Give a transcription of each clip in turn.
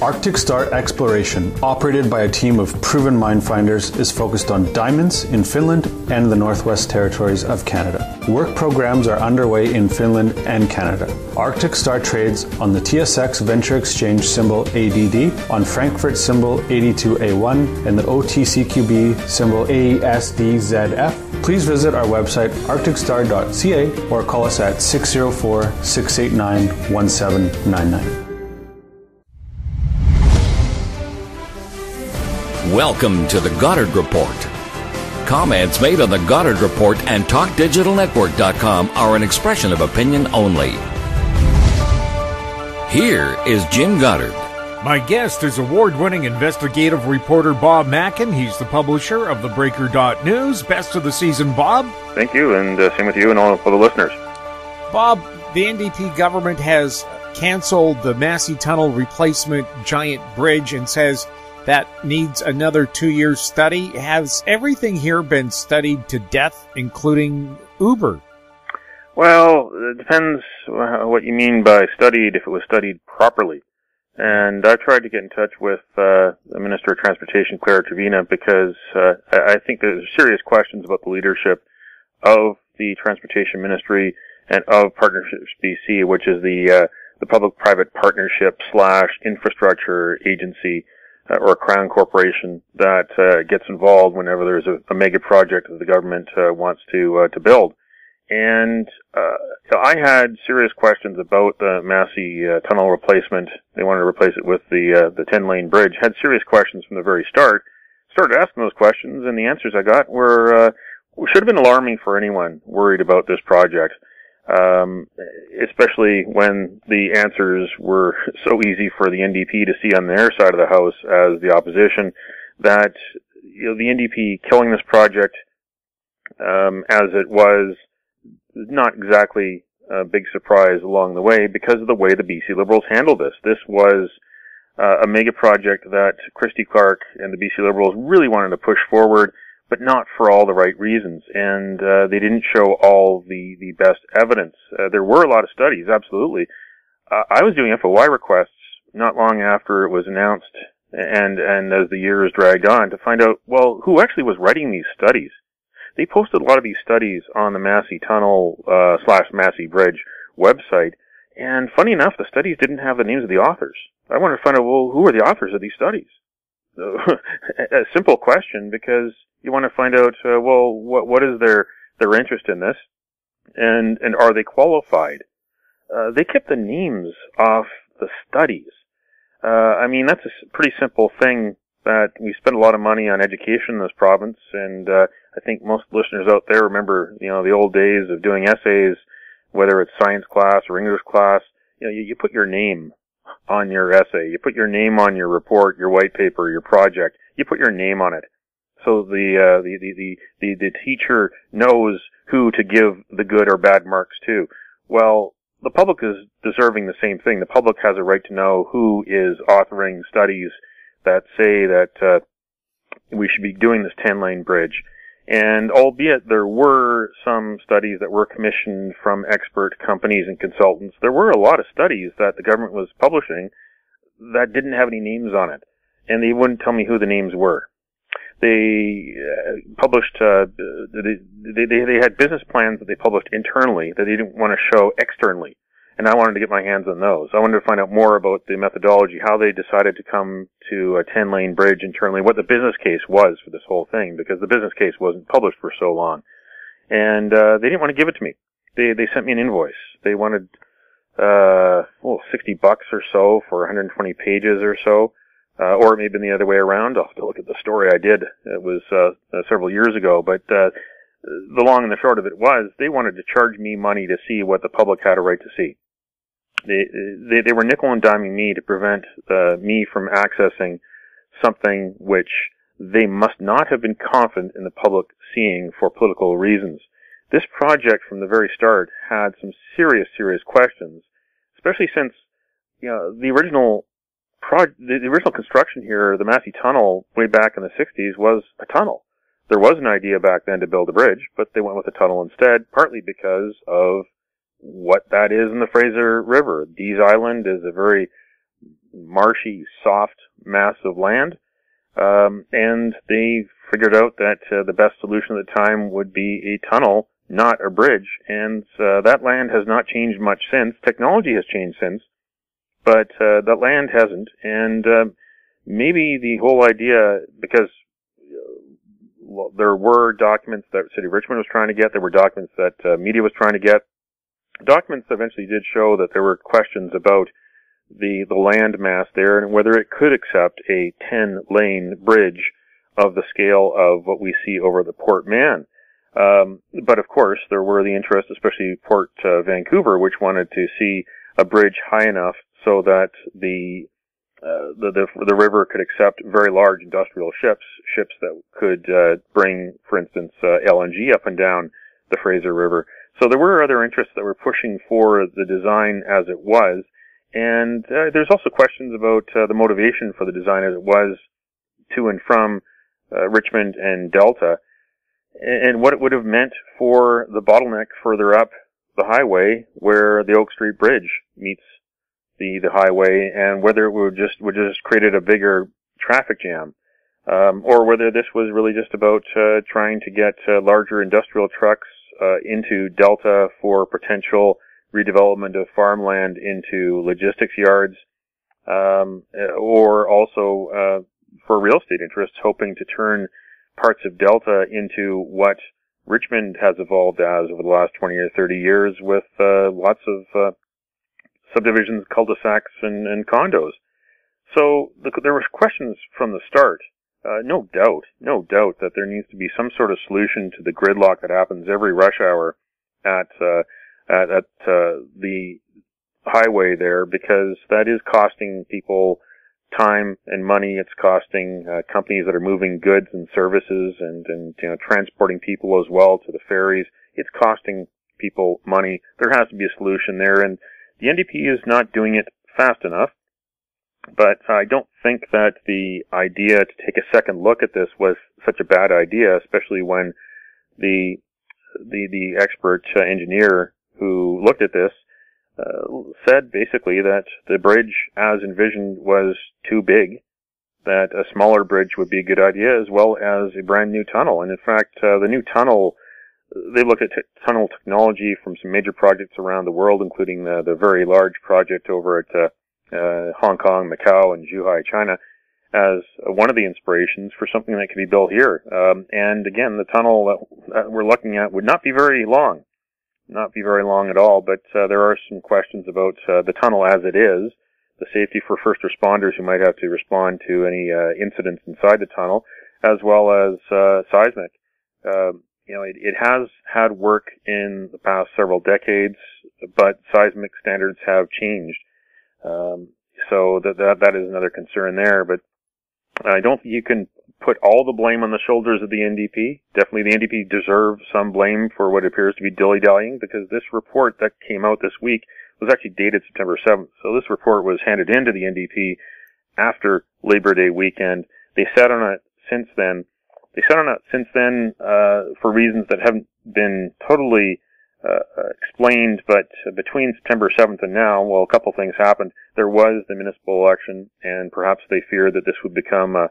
Arctic Star Exploration, operated by a team of proven mine finders, is focused on diamonds in Finland and the Northwest Territories of Canada. Work programs are underway in Finland and Canada. Arctic Star trades on the TSX Venture Exchange symbol ADD, on Frankfurt symbol 82A1, and the OTCQB symbol ASDZF. Please visit our website arcticstar.ca or call us at 604-689-1799. Welcome to the Goddard Report. Comments made on the Goddard Report and TalkDigitalNetwork.com are an expression of opinion only. Here is Jim Goddard. My guest is award-winning investigative reporter Bob Mackin. He's the publisher of thebreaker.news. Best of the season, Bob. Thank you, and same with you and all of the listeners. Bob, the NDP government has canceled the Massey Tunnel replacement giant bridge and says that needs another 2-year study. Has everything here been studied to death, including Uber? Well, it depends what you mean by studied, if it was studied properly. And I tried to get in touch with the Minister of Transportation, Claire Trevina, because I think there's serious questions about the leadership of the Transportation Ministry and of Partnerships BC, which is the public-private partnership / infrastructure agency or a crown corporation that gets involved whenever there's a mega project that the government wants to build. And I had serious questions about the Massey tunnel replacement. They wanted to replace it with the 10-lane bridge. Had serious questions from the very start. Started asking those questions, and the answers I got were should have been alarming for anyone worried about this project. Especially when the answers were so easy for the NDP to see on their side of the house as the opposition, that the NDP killing this project as it was not exactly a big surprise along the way because of the way the BC Liberals handled this. This was a mega project that Christy Clark and the BC Liberals really wanted to push forward, but not for all the right reasons, and they didn't show all the best evidence. There were a lot of studies, absolutely. I was doing FOI requests not long after it was announced, and as the years dragged on, to find out, well, who actually was writing these studies. They posted a lot of these studies on the Massey Tunnel / Massey Bridge website, and funny enough, the studies didn't have the names of the authors. I wanted to find out, well, who are the authors of these studies? A simple question, because you want to find out, well, what is their interest in this, and are they qualified? They kept the names off the studies. I mean, that's a pretty simple thing, that we spend a lot of money on education in this province, and I think most listeners out there remember, the old days of doing essays, whether it's science class or English class. You put your name on your essay, you put your name on your report, your white paper, your project. You put your name on it, so the teacher knows who to give the good or bad marks to. Well, the public is deserving the same thing. The public has a right to know who is authoring studies that say that we should be doing this 10-lane bridge. And albeit there were some studies that were commissioned from expert companies and consultants, there were a lot of studies that the government was publishing that didn't have any names on it. And they wouldn't tell me who the names were. They published, they had business plans that they published internally that they didn't want to show externally. And I wanted to get my hands on those. I wanted to find out more about the methodology, how they decided to come to a 10-lane bridge internally, what the business case was for this whole thing, because the business case wasn't published for so long. And they didn't want to give it to me. They sent me an invoice. They wanted $60 or so for 120 pages or so. Or it may have been the other way around. I'll have to look at the story I did. It was several years ago, but the long and the short of it was they wanted to charge me money to see what the public had a right to see. They were nickel and diming me to prevent me from accessing something which they must not have been confident in the public seeing for political reasons. This project from the very start had some serious questions, especially since the original construction here, the Massey Tunnel, way back in the 60s, was a tunnel. There was an idea back then to build a bridge, but they went with a tunnel instead, partly because of what that is in the Fraser River. Dease Island is a very marshy, soft mass of land, and they figured out that the best solution at the time would be a tunnel, not a bridge. And that land has not changed much since. Technology has changed since, but that land hasn't. And maybe the whole idea, because there were documents that City of Richmond was trying to get, there were documents that media was trying to get, documents eventually did show that there were questions about the land mass there and whether it could accept a 10-lane bridge of the scale of what we see over the Port Mann. But of course, there were the interests, especially Port Vancouver, which wanted to see a bridge high enough so that the river could accept very large industrial ships that could bring, for instance, LNG up and down the Fraser River. So there were other interests that were pushing for the design as it was, and there's also questions about the motivation for the design as it was to and from Richmond and Delta, and what it would have meant for the bottleneck further up the highway where the Oak Street Bridge meets the highway, and whether it would just created a bigger traffic jam, or whether this was really just about trying to get larger industrial trucks into Delta for potential redevelopment of farmland into logistics yards, or also for real estate interests, hoping to turn parts of Delta into what Richmond has evolved as over the last 20 or 30 years, with lots of subdivisions, cul-de-sacs, and condos. So there were questions from the start. No doubt that there needs to be some sort of solution to the gridlock that happens every rush hour at the highway there, because that is costing people time and money. It's costing companies that are moving goods and services and transporting people as well to the ferries. It's costing people money. There has to be a solution there, and the NDP is not doing it fast enough. But I don't think that the idea to take a second look at this was such a bad idea, especially when the expert engineer who looked at this said basically that the bridge as envisioned was too big, that a smaller bridge would be a good idea, as well as a brand new tunnel. And in fact, the new tunnel, they looked at tunnel technology from some major projects around the world, including the very large project over at Hong Kong, Macau, and Zhuhai, China, as one of the inspirations for something that could be built here. And again, the tunnel that we're looking at would not be very long at all, but there are some questions about the tunnel as it is, the safety for first responders who might have to respond to any incidents inside the tunnel, as well as seismic. It has had work in the past several decades, but seismic standards have changed. So that is another concern there, but I don't think you can put all the blame on the shoulders of the NDP. Definitely the NDP deserves some blame for what appears to be dilly-dallying, because this report that came out this week was actually dated September 7th. So this report was handed in to the NDP after Labor Day weekend. They sat on it since then. For reasons that haven't been totally explained, but between September 7th and now, well, a couple things happened. There was the municipal election, and perhaps they feared that this would become a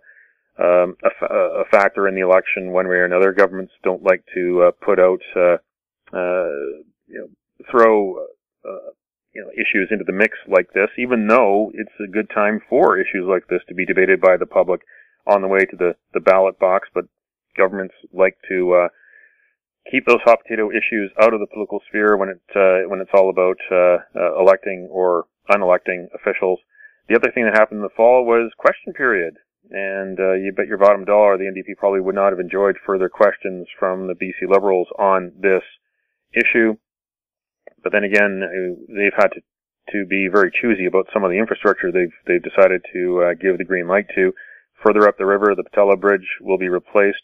factor in the election one way or another. Governments don't like to put out, throw issues into the mix like this, even though it's a good time for issues like this to be debated by the public on the way to the ballot box. But governments like to keep those hot potato issues out of the political sphere when it's all about electing or unelecting officials. The other thing that happened in the fall was question period, and you bet your bottom dollar the NDP probably would not have enjoyed further questions from the BC Liberals on this issue. But then again, they've had to be very choosy about some of the infrastructure they've decided to give the green light to. Further up the river, the Patella Bridge will be replaced.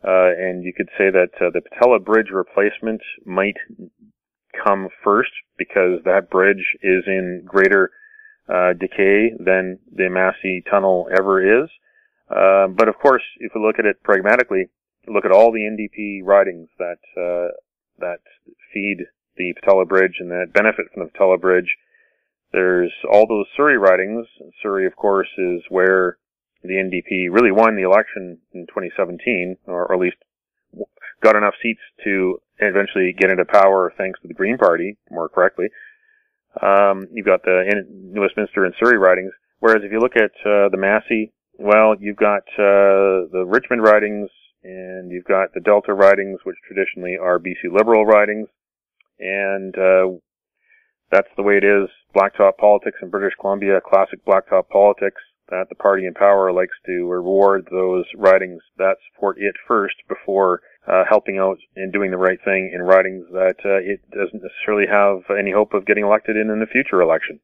And you could say that the Patella Bridge replacement might come first, because that bridge is in greater decay than the Massey Tunnel ever is. But of course, if you look at it pragmatically, look at all the NDP ridings that feed the Patella Bridge and that benefit from the Patella Bridge, There's all those Surrey ridings. Surrey, of course, is where the NDP really won the election in 2017, or at least got enough seats to eventually get into power thanks to the Green Party, more correctly. You've got the Westminster and Surrey ridings. Whereas if you look at the Massey, well, you've got the Richmond ridings, and you've got the Delta ridings, which traditionally are BC Liberal ridings. And that's the way it is. Blacktop politics in British Columbia, classic blacktop politics, that the party in power likes to reward those ridings that support it first before helping out and doing the right thing in ridings that it doesn't necessarily have any hope of getting elected in the future election.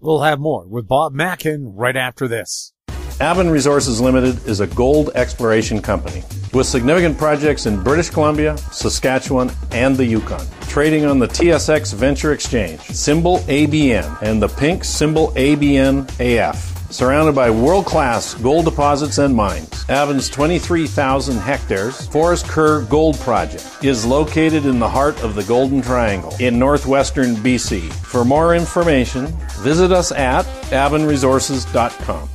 We'll have more with Bob Mackin right after this. Avon Resources Limited is a gold exploration company with significant projects in British Columbia, Saskatchewan, and the Yukon. Trading on the TSX Venture Exchange, symbol ABN, and the pink symbol ABN-AF. Surrounded by world-class gold deposits and mines, Avon's 23,000 hectares Forest Kerr Gold Project is located in the heart of the Golden Triangle in northwestern BC. For more information, visit us at avonresources.com.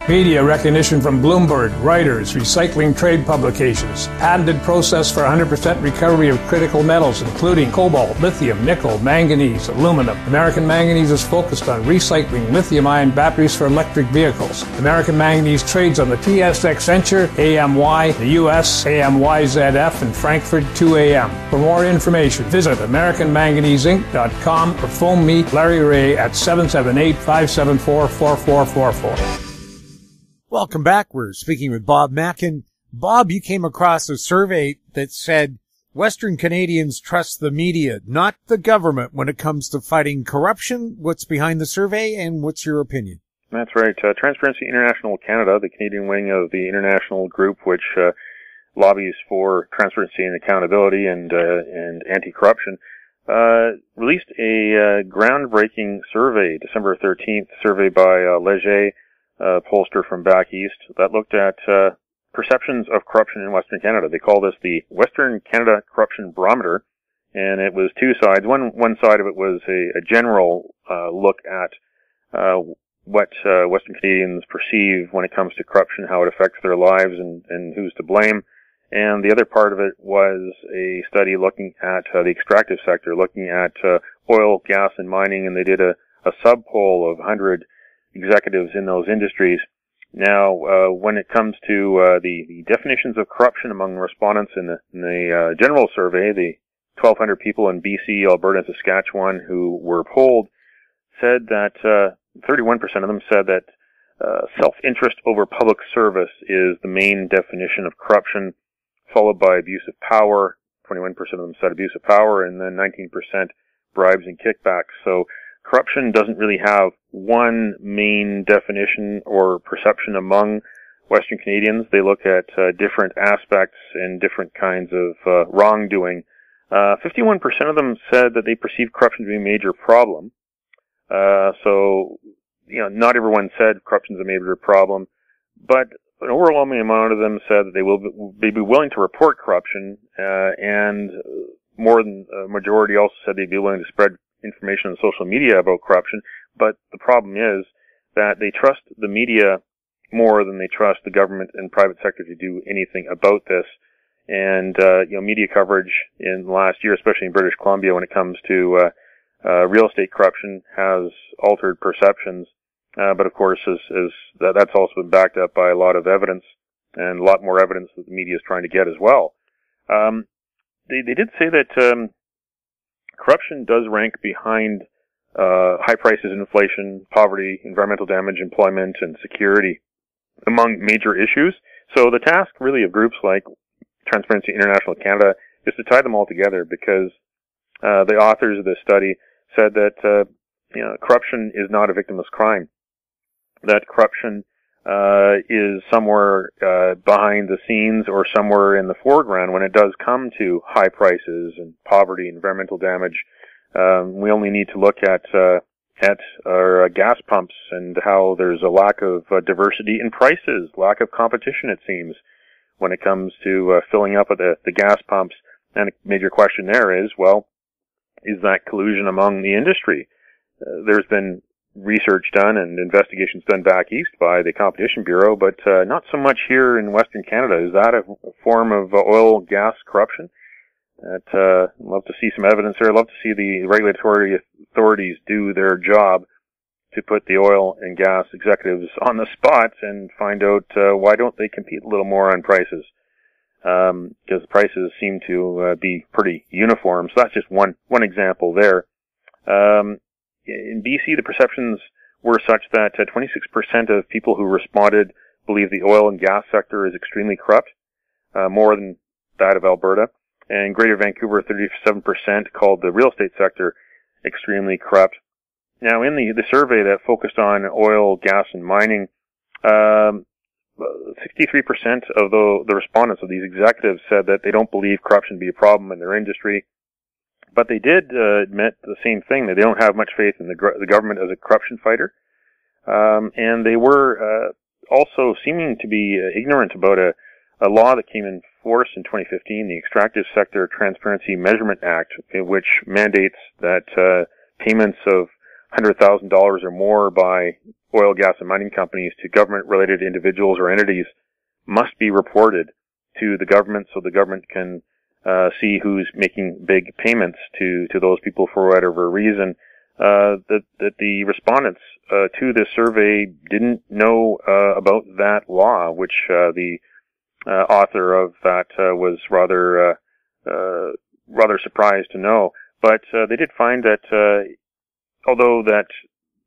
Media recognition from Bloomberg, Reuters, recycling trade publications. Patented process for 100% recovery of critical metals, including cobalt, lithium, nickel, manganese, aluminum. American Manganese is focused on recycling lithium-ion batteries for electric vehicles. American Manganese trades on the TSX Venture, AMY, the US, AMYZF, and Frankfurt 2AM. For more information, visit AmericanManganeseInc.com or phone me, Larry Ray, at 778-574-4444. Welcome back. We're speaking with Bob Mackin. Bob, you came across a survey that said Western Canadians trust the media, not the government, when it comes to fighting corruption. What's behind the survey, and what's your opinion? That's right. Transparency International Canada, the Canadian wing of the international group, which lobbies for transparency and accountability and anti-corruption, released a groundbreaking survey, December 13th, survey by Leger, pollster from back east, that looked at perceptions of corruption in Western Canada. They call this the Western Canada Corruption Barometer, and it was two sides. One side of it was a general look at what Western Canadians perceive when it comes to corruption, how it affects their lives, and who's to blame. And the other part of it was a study looking at the extractive sector, looking at oil, gas, and mining, and they did a sub-poll of 100 executives in those industries. Now, when it comes to the definitions of corruption among respondents in the general survey, the 1,200 people in BC, Alberta, and Saskatchewan who were polled said that 31% of them said that self-interest over public service is the main definition of corruption, followed by abuse of power. 21% of them said abuse of power, and then 19% bribes and kickbacks. So corruption doesn't really have one main definition or perception among Western Canadians. They look at different aspects and different kinds of wrongdoing. 51% of them said that they perceive corruption to be a major problem. So, not everyone said corruption is a major problem, but an overwhelming amount of them said that they'd be willing to report corruption, and more than a majority also said they'd be willing to spread information on social media about corruption. But the problem is that they trust the media more than they trust the government and private sector to do anything about this. And, media coverage in the last year, especially in British Columbia, when it comes to real estate corruption, has altered perceptions. But of course, that's also been backed up by a lot of evidence, and a lot more evidence that the media is trying to get as well. They did say that corruption does rank behind high prices, inflation, poverty, environmental damage, employment, and security among major issues. So the task really of groups like Transparency International Canada is to tie them all together, because the authors of this study said that corruption is not a victimless crime, that corruption is somewhere behind the scenes or somewhere in the foreground when it does come to high prices and poverty, environmental damage. We only need to look at our gas pumps and how there's a lack of diversity in prices, lack of competition, it seems, when it comes to filling up at the gas pumps. And a major question there is, well, is that collusion among the industry? there's been research done and investigations done back east by the Competition Bureau, but not so much here in Western Canada. Is that a form of oil gas corruption? I'd love to see some evidence there. I'd love to see the regulatory authorities do their job to put the oil and gas executives on the spot and find out why don't they compete a little more on prices. Because prices seem to be pretty uniform. So that's just one example there. In BC, the perceptions were such that 26% of people who responded believe the oil and gas sector is extremely corrupt, more than that of Alberta. And Greater Vancouver, 37% called the real estate sector extremely corrupt. Now, in the survey that focused on oil, gas, and mining, 63% of the respondents of these executives said that they don't believe corruption to be a problem in their industry. But they did admit the same thing, that they don't have much faith in the government as a corruption fighter. And they were also seeming to be ignorant about a law that came in force in 2015, the Extractive Sector Transparency Measurement Act, which mandates that payments of $100,000 or more by oil, gas, and mining companies to government-related individuals or entities must be reported to the government so the government can see who's making big payments to those people for whatever reason. That the respondents to this survey didn't know about that law, which the author of that was rather surprised to know. But they did find that although that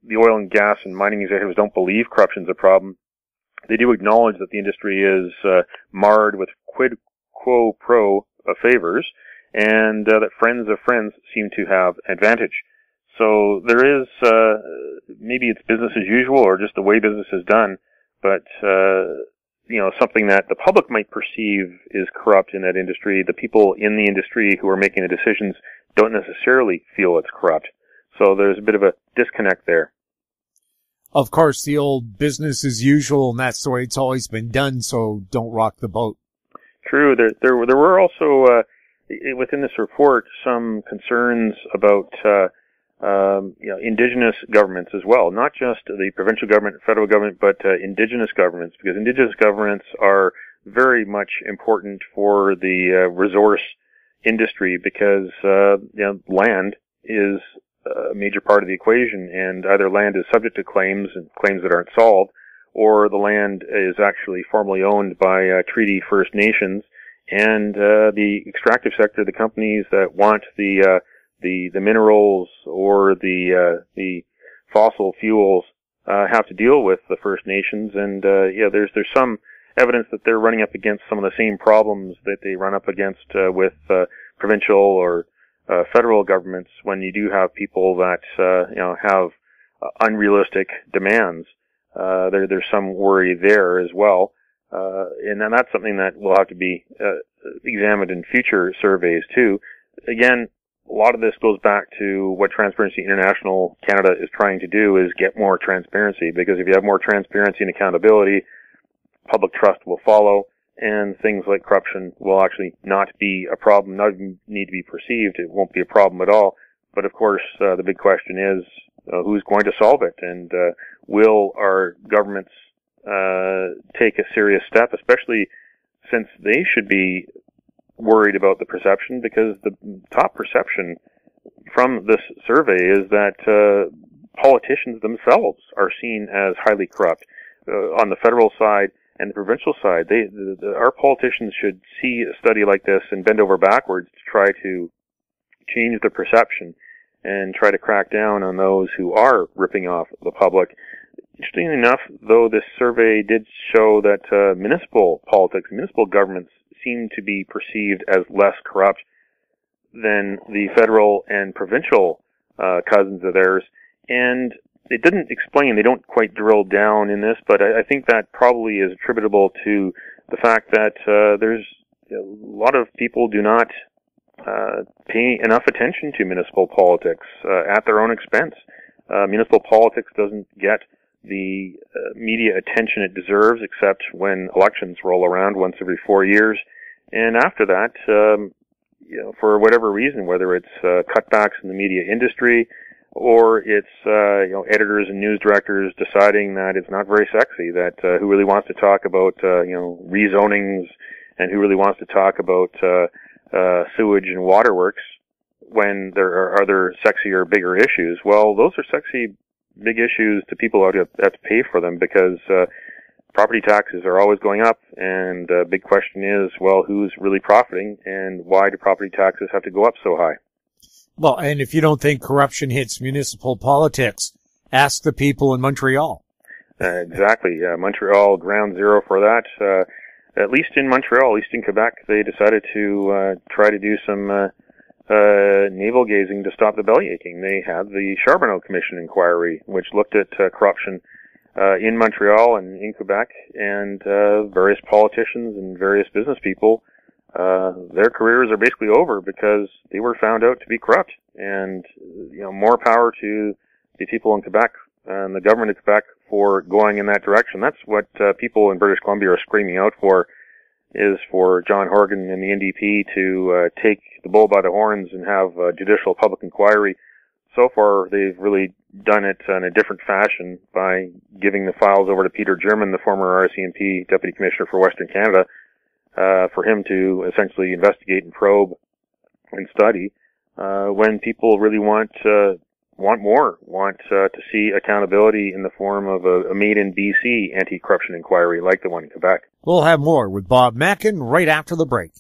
the oil and gas and mining executives don't believe corruption is a problem, they do acknowledge that the industry is marred with quid quo pro favors, and that friends of friends seem to have advantage. So there is, maybe it's business as usual or just the way business is done, but, something that the public might perceive is corrupt in that industry. The people in the industry who are making the decisions don't necessarily feel it's corrupt. So there's a bit of a disconnect there. Of course, the old business as usual, and that's the way it's always been done, so don't rock the boat. True. There were also, within this report, some concerns about, Indigenous governments as well. Not just the provincial government, federal government, but Indigenous governments, because Indigenous governments are very much important for the resource industry, because land is a major part of the equation, and either land is subject to claims and claims that aren't solved, or the land is actually formally owned by treaty First Nations, and the extractive sector, the companies that want the minerals or the fossil fuels have to deal with the First Nations, and there's some evidence that they're running up against some of the same problems that they run up against with provincial or federal governments when you do have people that have unrealistic demands. There's some worry there as well, and then that's something that will have to be examined in future surveys too. Again, a lot of this goes back to what Transparency International Canada is trying to do, is get more transparency, because if you have more transparency and accountability, public trust will follow, and things like corruption will actually not be a problem, not even need to be perceived. It won't be a problem at all. But of course, the big question is, who's going to solve it? And will our governments take a serious step, especially since they should be worried about the perception, because the top perception from this survey is that politicians themselves are seen as highly corrupt on the federal side and the provincial side. Our politicians should see a study like this and bend over backwards to try to change the perception and try to crack down on those who are ripping off the public. Interestingly enough, though, this survey did show that municipal politics, municipal governments seem to be perceived as less corrupt than the federal and provincial cousins of theirs. And it didn't explain, they don't quite drill down in this, but I think that probably is attributable to the fact that there's a lot of people do not pay enough attention to municipal politics at their own expense. Municipal politics doesn't get the media attention it deserves, except when elections roll around once every 4 years. And after that, for whatever reason, whether it's cutbacks in the media industry, or it's editors and news directors deciding that it's not very sexy, that who really wants to talk about rezonings and who really wants to talk about sewage and waterworks when there are other sexier, bigger issues. Well, those are sexy, big issues to people who have to pay for them, because property taxes are always going up, and the big question is, well, who's really profiting, and why do property taxes have to go up so high? Well, and if you don't think corruption hits municipal politics, ask the people in Montreal. Exactly. Montreal, ground zero for that. At least in Montreal, at least in Quebec, they decided to try to do some navel gazing to stop the bellyaching. They had the Charbonneau Commission inquiry, which looked at corruption in Montreal and in Quebec, and various politicians and various business people, their careers are basically over because they were found out to be corrupt. And more power to the people in Quebec and the government of Quebec for going in that direction. That's what people in British Columbia are screaming out for, is for John Horgan and the NDP to take the bull by the horns and have a judicial public inquiry. So far, they've really done it in a different fashion by giving the files over to Peter German, the former RCMP Deputy Commissioner for Western Canada, for him to essentially investigate and probe and study, when people really want more, to see accountability in the form of a made in BC anti-corruption inquiry like the one in Quebec. We'll have more with Bob Mackin right after the break.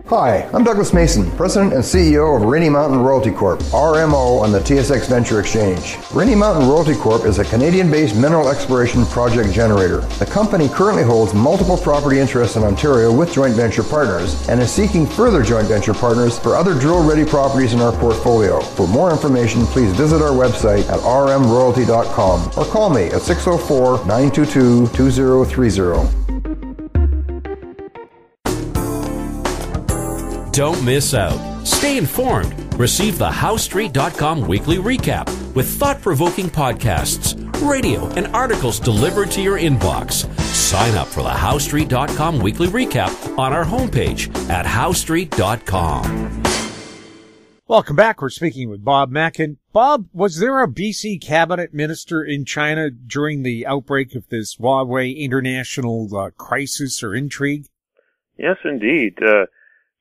Hi, I'm Douglas Mason, President and CEO of Rainy Mountain Royalty Corp., RMO, on the TSX Venture Exchange. Rainy Mountain Royalty Corp. is a Canadian-based mineral exploration project generator. The company currently holds multiple property interests in Ontario with joint venture partners and is seeking further joint venture partners for other drill-ready properties in our portfolio. For more information, please visit our website at rmroyalty.com or call me at 604-922-2030. Don't miss out. Stay informed. Receive the HowStreet.com weekly recap with thought-provoking podcasts, radio, and articles delivered to your inbox. Sign up for the HowStreet.com weekly recap on our homepage at HowStreet.com. Welcome back. We're speaking with Bob Mackin. Bob, was there a BC cabinet minister in China during the outbreak of this Huawei international crisis or intrigue? Yes, indeed.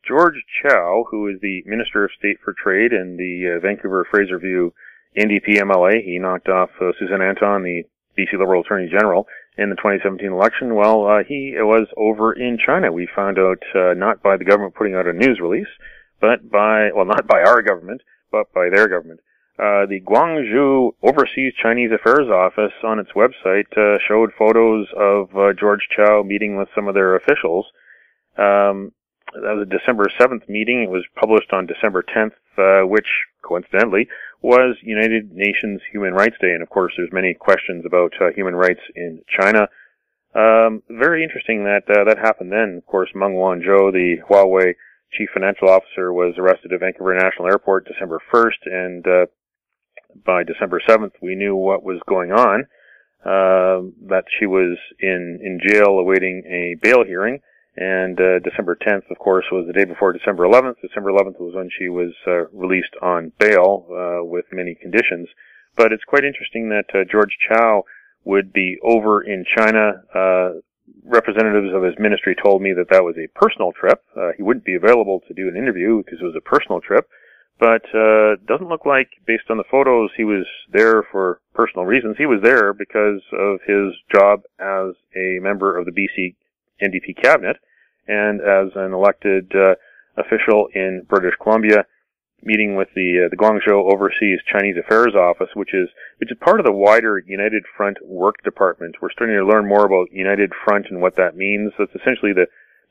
George Chow, who is the Minister of State for Trade and the Vancouver Fraserview NDP MLA, he knocked off Suzanne Anton, the BC Liberal Attorney General, in the 2017 election. Well, he was over in China. We found out not by the government putting out a news release, but not by our government, but by their government. The Guangzhou Overseas Chinese Affairs Office on its website showed photos of George Chow meeting with some of their officials. That was a December 7th meeting. It was published on December 10th, which, coincidentally, was United Nations Human Rights Day. And, of course, there's many questions about human rights in China. Very interesting that that happened then. Of course, Meng Wanzhou, the Huawei chief financial officer, was arrested at Vancouver International Airport December 1st, and by December 7th, we knew what was going on, that she was in jail awaiting a bail hearing. And December 10th, of course, was the day before December 11th. December 11th was when she was released on bail with many conditions. But it's quite interesting that George Chow would be over in China. Representatives of his ministry told me that that was a personal trip. He wouldn't be available to do an interview because it was a personal trip. But doesn't look like, based on the photos, he was there for personal reasons. He was there because of his job as a member of the BC NDP cabinet and as an elected official in British Columbia, meeting with the Guangzhou Overseas Chinese Affairs Office, which is part of the wider United Front work department. We're starting to learn more about United Front and what that means. That's essentially the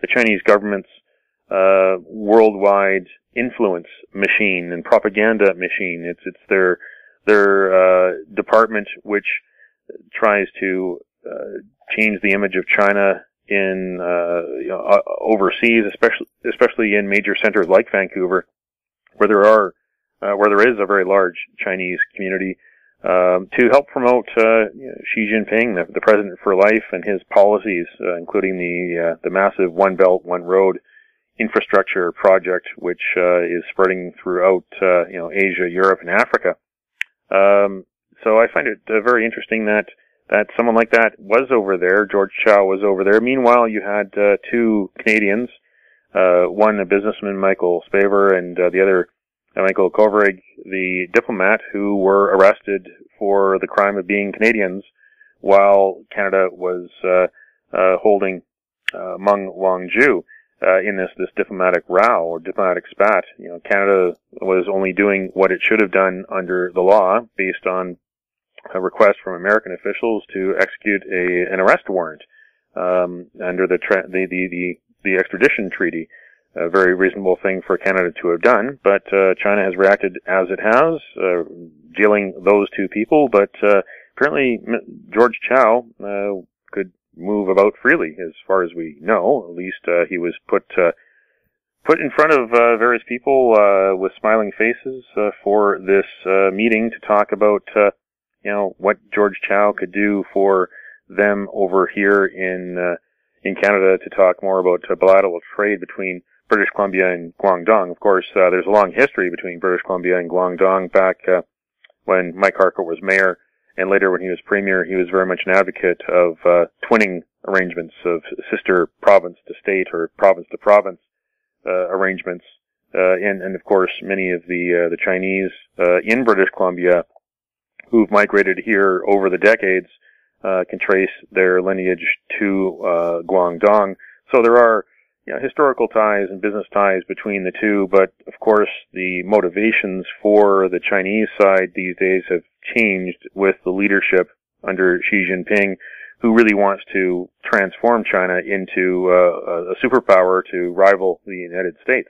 Chinese government's worldwide influence machine and propaganda machine. It's their department which tries to change the image of China in overseas, especially in major centers like Vancouver, where there is a very large Chinese community, to help promote Xi Jinping, the president for life, and his policies, including the massive One Belt, One Road infrastructure project, which is spreading throughout Asia, Europe, and Africa. So I find it very interesting that someone like that was over there. George Chow was over there. Meanwhile, you had two Canadians, one a businessman, Michael Spavor, and the other Michael Kovrig, the diplomat, who were arrested for the crime of being Canadians, while Canada was holding Meng Wanzhou in this diplomatic row or diplomatic spat. Canada was only doing what it should have done under the law, based on a request from American officials to execute an arrest warrant under the extradition treaty. A very reasonable thing for Canada to have done, but China has reacted as it has, jailing those two people. But apparently, George Chow could move about freely, as far as we know. At least he was put in front of various people with smiling faces for this meeting to talk about what George Chow could do for them over here in Canada, to talk more about bilateral trade between British Columbia and Guangdong. Of course, there's a long history between British Columbia and Guangdong. Back when Mike Harcourt was mayor, and later when he was premier, he was very much an advocate of twinning arrangements, of sister province to state or province to province arrangements. And of course, many of the Chinese in British Columbia who've migrated here over the decades can trace their lineage to Guangdong. So there are historical ties and business ties between the two, but of course the motivations for the Chinese side these days have changed with the leadership under Xi Jinping, who really wants to transform China into a superpower to rival the United States.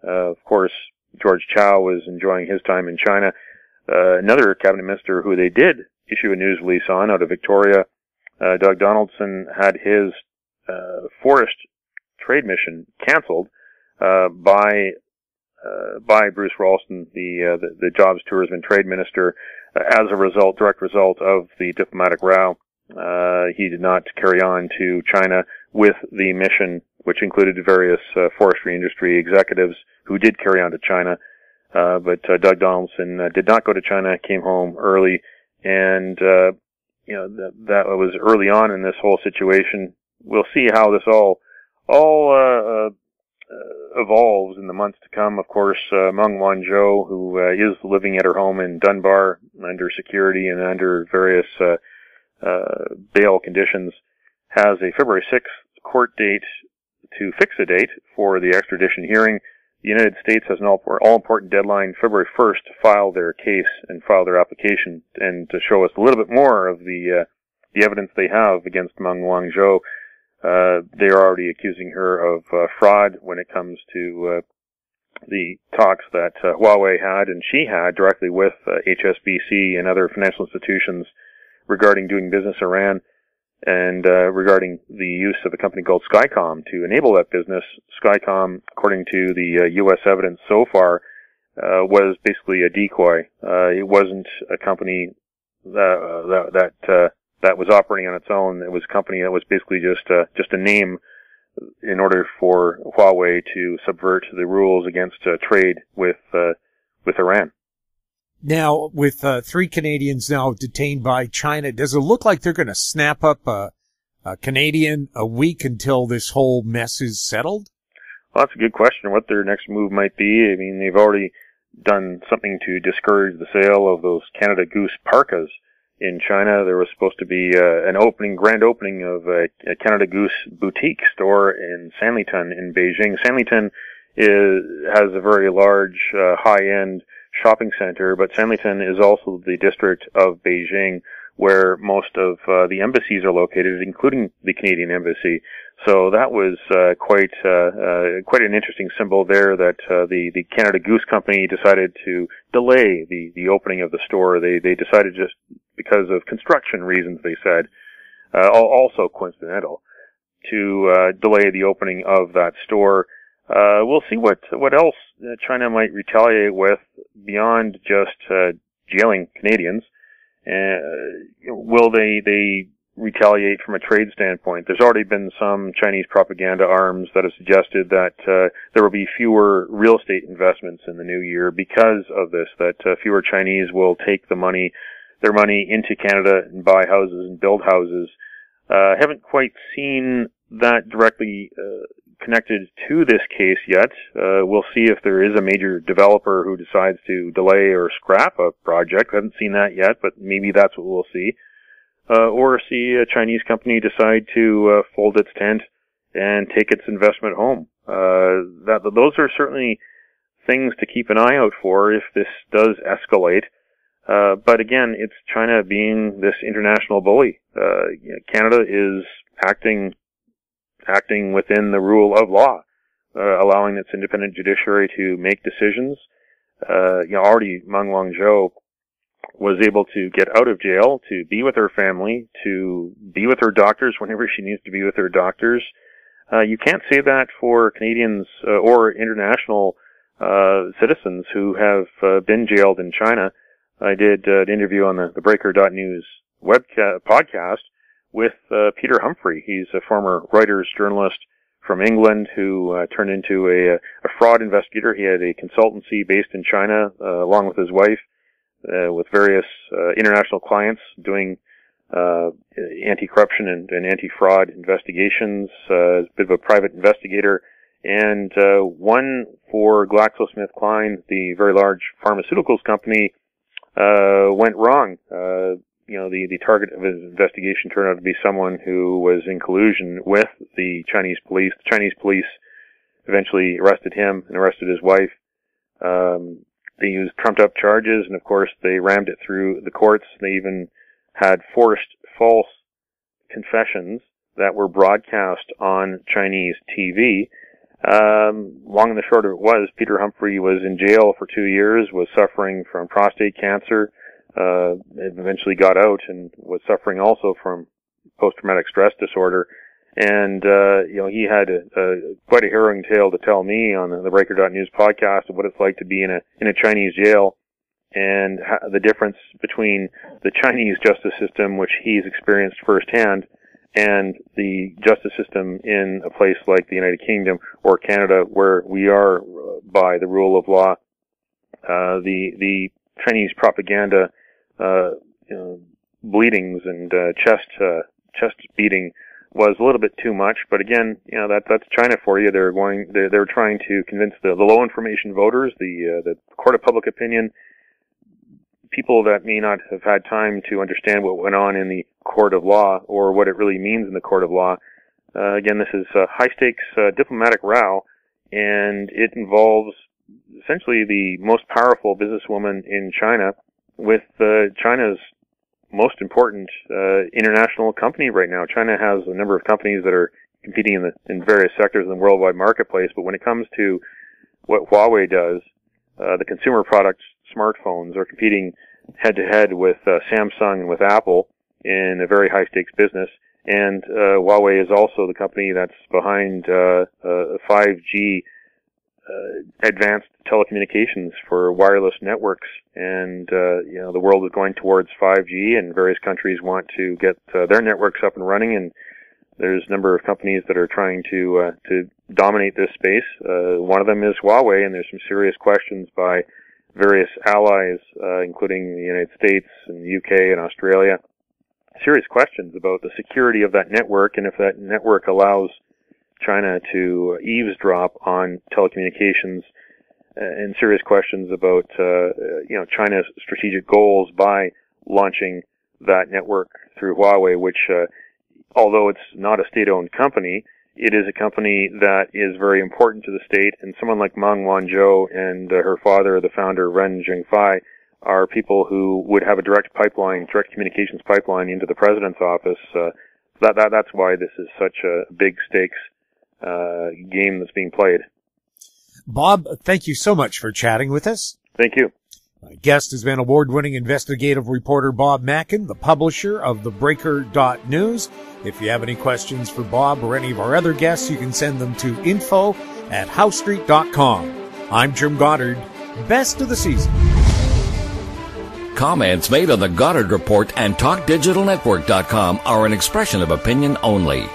Of course, George Chow was enjoying his time in China. Another cabinet minister who they did issue a news release on, out of Victoria, Doug Donaldson, had his forest trade mission canceled by Bruce Ralston, the Jobs, Tourism and Trade Minister, as a direct result of the diplomatic row. He did not carry on to China with the mission, which included various forestry industry executives who did carry on to China. But Doug Donaldson did not go to China, came home early, and that was early on in this whole situation. We'll see how this all evolves in the months to come. Of course, Meng Wanzhou, who is living at her home in Dunbar under security and under various bail conditions, has a February 6th court date to fix a date for the extradition hearing. The United States has an all-important deadline, February 1st, to file their case and file their application, and to show us a little bit more of the evidence they have against Meng Wanzhou. They are already accusing her of fraud when it comes to the talks that Huawei had and she had directly with HSBC and other financial institutions regarding doing business in Iran, and regarding the use of a company called Skycom to enable that business. Skycom, according to the U.S. evidence so far, was basically a decoy. It wasn't a company that was operating on its own. It was a company that was basically just a name in order for Huawei to subvert the rules against trade with Iran. Now, with 3 Canadians now detained by China, does it look like they're going to snap up a Canadian a week until this whole mess is settled? Well, that's a good question, what their next move might be. I mean, they've already done something to discourage the sale of those Canada Goose parkas in China. There was supposed to be an grand opening of a Canada Goose boutique store in Sanlitun in Beijing. Sanlitun has a very large, high-end shopping center, but Sanlitun is also the district of Beijing where most of the embassies are located, including the Canadian embassy. So that was quite an interesting symbol there, that the Canada Goose company decided to delay the opening of the store. They decided, just because of construction reasons, they said, also coincidental, to delay the opening of that store. We'll see what else China might retaliate with beyond just jailing Canadians. Will they retaliate from a trade standpoint. There's already been some Chinese propaganda arms that have suggested that there will be fewer real estate investments in the new year because of this, that fewer Chinese will take their money into Canada and buy houses and build houses. Haven't quite seen that directly connected to this case yet. We'll see if there is a major developer who decides to delay or scrap a project. Haven't seen that yet, but maybe that's what we'll see. Or see a Chinese company decide to fold its tent and take its investment home. Those are certainly things to keep an eye out for if this does escalate. But again, it's China being this international bully. Canada is acting within the rule of law, allowing its independent judiciary to make decisions. Already Meng Wanzhou was able to get out of jail, to be with her family, to be with her doctors whenever she needs to be with her doctors. You can't say that for Canadians or international citizens who have been jailed in China. I did an interview on the Breaker.News podcast with Peter Humphrey. He's a former Reuters journalist from England who turned into a fraud investigator. He had a consultancy based in China along with his wife with various international clients doing anti-corruption and anti-fraud investigations, a bit of a private investigator, and one for GlaxoSmithKline, the very large pharmaceuticals company, went wrong. The target of his investigation turned out to be someone who was in collusion with the Chinese police. The Chinese police eventually arrested him and arrested his wife. They used trumped-up charges, and of course they rammed it through the courts. They even had forced false confessions that were broadcast on Chinese TV. Long and the short of it was, Peter Humphrey was in jail for 2 years, was suffering from prostate cancer, eventually got out and was suffering also from post-traumatic stress disorder. And, he had quite a harrowing tale to tell me on the Breaker.News podcast of what it's like to be in a Chinese jail and the difference between the Chinese justice system, which he's experienced firsthand, and the justice system in a place like the United Kingdom or Canada, where we are by the rule of law. The Chinese propaganda, bleedings and chest beating was a little bit too much, but again, that's China for you. They're trying to convince the low information voters, the court of public opinion, people that may not have had time to understand what went on in the court of law or what it really means in the court of law. Again, this is a high stakes diplomatic row, and it involves essentially the most powerful businesswoman in China with China's most important international company right now. China has a number of companies that are competing in various sectors in the worldwide marketplace, but when it comes to what Huawei does, the consumer products, smartphones, are competing head-to-head with Samsung and with Apple in a very high-stakes business. And Huawei is also the company that's behind 5G advanced telecommunications for wireless networks. And the world is going towards 5G, and various countries want to get their networks up and running. And there's a number of companies that are trying to dominate this space. One of them is Huawei, and there's some serious questions by various allies, including the United States and the UK and Australia. Serious questions about the security of that network, and if that network allows China to eavesdrop on telecommunications, and serious questions about China's strategic goals by launching that network through Huawei, which although it's not a state-owned company, it is a company that is very important to the state, and someone like Meng Wanzhou and her father, the founder, Ren Zhengfei, are people who would have a direct communications pipeline into the president's office. That's why this is such a big stakes game that's being played. Bob, thank you so much for chatting with us. Thank you. My guest has been award-winning investigative reporter Bob Mackin, the publisher of the Breaker.News. If you have any questions for Bob or any of our other guests, you can send them to info@howstreet.com. I'm Jim Goddard. Best of the season. Comments made on the Goddard Report and TalkDigitalNetwork.com are an expression of opinion only.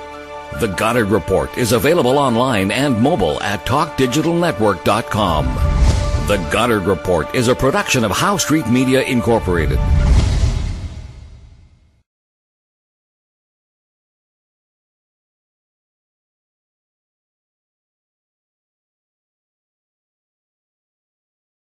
The Goddard Report is available online and mobile at TalkDigitalNetwork.com. The Goddard Report is a production of Howe Street Media Incorporated.